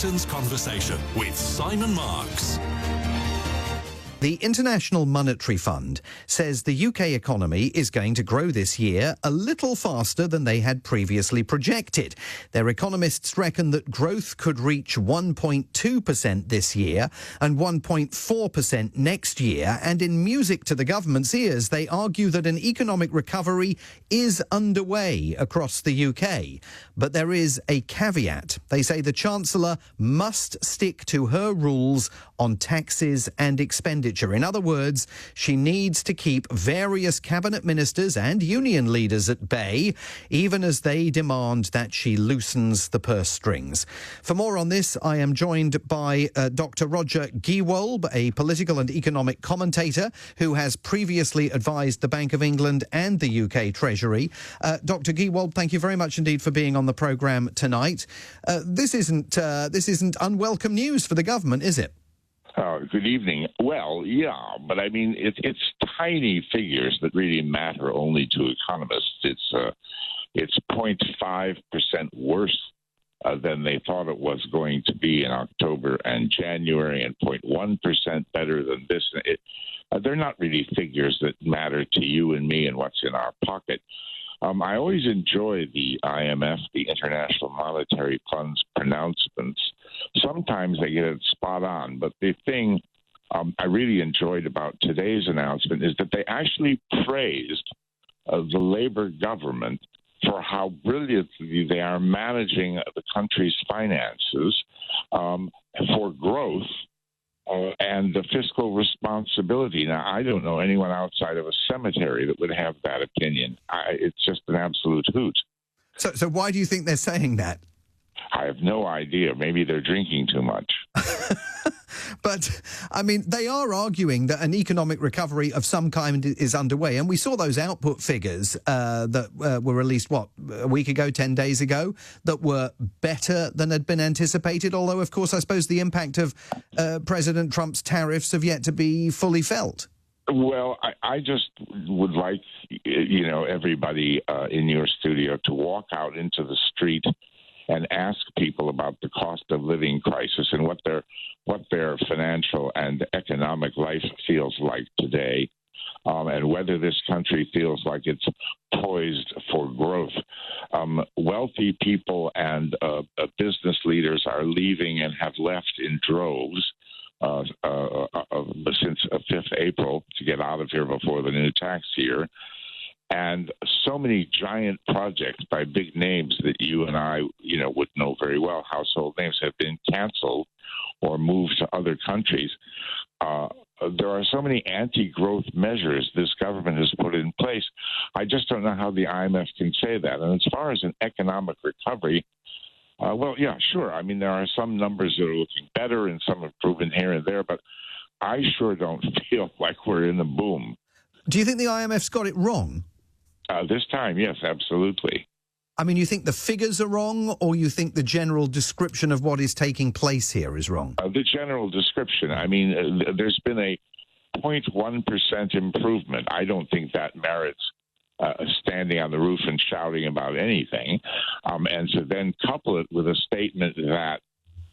Britain's Conversation with Simon Marks. The International Monetary Fund says the UK economy is going to grow this year a little faster than they had previously projected. Their economists reckon that growth could reach 1.2% this year and 1.4% next year. And in music to the government's ears, they argue that an economic recovery is underway across the UK. But there is a caveat. They say the Chancellor must stick to her rules on taxes and expenditure. In other words, she needs to keep various cabinet ministers and union leaders at bay, even as they demand that she loosens the purse strings. For more on this, I am joined by Dr. Roger Giewolb, a political and economic commentator who has previously advised the Bank of England and the UK Treasury. Dr. Giewolb, thank you very much indeed for being on the programme tonight. This isn't unwelcome news for the government, is it? Good evening. Well, yeah, but I mean, it's tiny figures that really matter only to economists. It's 0.5% worse than they thought it was going to be in October and January, and 0.1% better than this. They're not really figures that matter to you and me and what's in our pocket. I always enjoy the IMF, the International Monetary Fund's pronouncements. Sometimes they get it spot on, but the thing I really enjoyed about today's announcement is that they actually praised the Labour government for how brilliantly they are managing the country's finances for growth and the fiscal responsibility. Now, I don't know anyone outside of a cemetery that would have that opinion. It's just an absolute hoot. So why do you think they're saying that? I have no idea. Maybe they're drinking too much. But, I mean, they are arguing that an economic recovery of some kind is underway. And we saw those output figures that were released, a week ago, 10 days ago, that were better than had been anticipated. Although, of course, I suppose the impact of President Trump's tariffs have yet to be fully felt. Well, I just would like, everybody in your studio to walk out into the street and ask people about the cost of living crisis and what their financial and economic life feels like today, and whether this country feels like it's poised for growth. Wealthy people and business leaders are leaving and have left in droves since 5th April to get out of here before the new tax year. And so many giant projects by big names that you and I, would know very well, household names, have been canceled or moved to other countries. There are so many anti-growth measures this government has put in place. I just don't know how the IMF can say that. And as far as an economic recovery, well, yeah, sure. I mean, there are some numbers that are looking better and some improvement here and there, but I sure don't feel like we're in the boom. Do you think the IMF's got it wrong? This time, yes, absolutely. I mean, you think the figures are wrong, or you think the general description of what is taking place here is wrong? The general description. I mean, there's been a 0.1% improvement. I don't think that merits standing on the roof and shouting about anything. And so then couple it with a statement that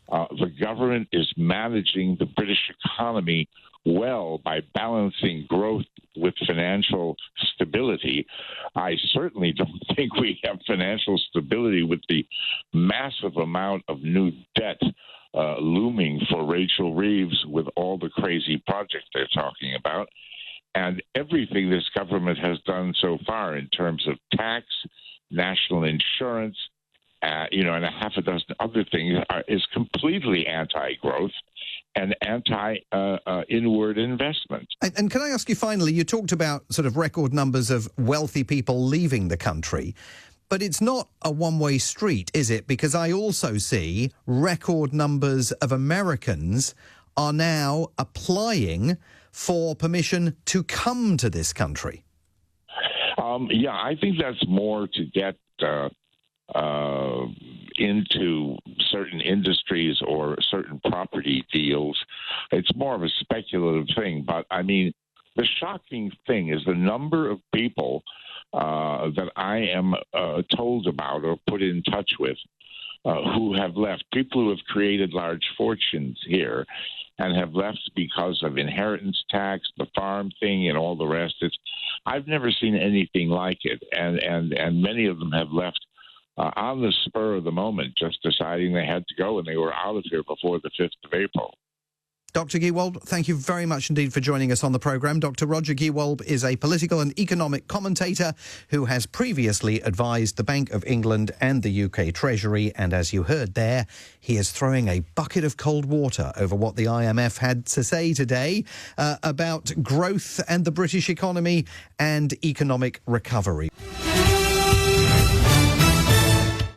the government is managing the British economy well by balancing growth with financial stability. I certainly don't think we have financial stability with the massive amount of new debt looming for Rachel Reeves with all the crazy projects they're talking about. And everything this government has done so far in terms of tax, national insurance, and a half a dozen other things is completely anti-growth and anti-inward investment. And can I ask you finally, you talked about sort of record numbers of wealthy people leaving the country, but it's not a one-way street, is it? Because I also see record numbers of Americans are now applying for permission to come to this country. Yeah, I think that's more to get into certain industries or certain property deals. It's more of a speculative thing. But, I mean, the shocking thing is the number of people that I am told about or put in touch with who have left, people who have created large fortunes here and have left because of inheritance tax, the farm thing, and all the rest. I've never seen anything like it, and many of them have left on the spur of the moment, just deciding they had to go, and they were out of here before the 5th of April. Dr. Gewolb, thank you very much indeed for joining us on the programme. Dr. Roger Gewolb is a political and economic commentator who has previously advised the Bank of England and the UK Treasury, and as you heard there, he is throwing a bucket of cold water over what the IMF had to say today about growth and the British economy and economic recovery.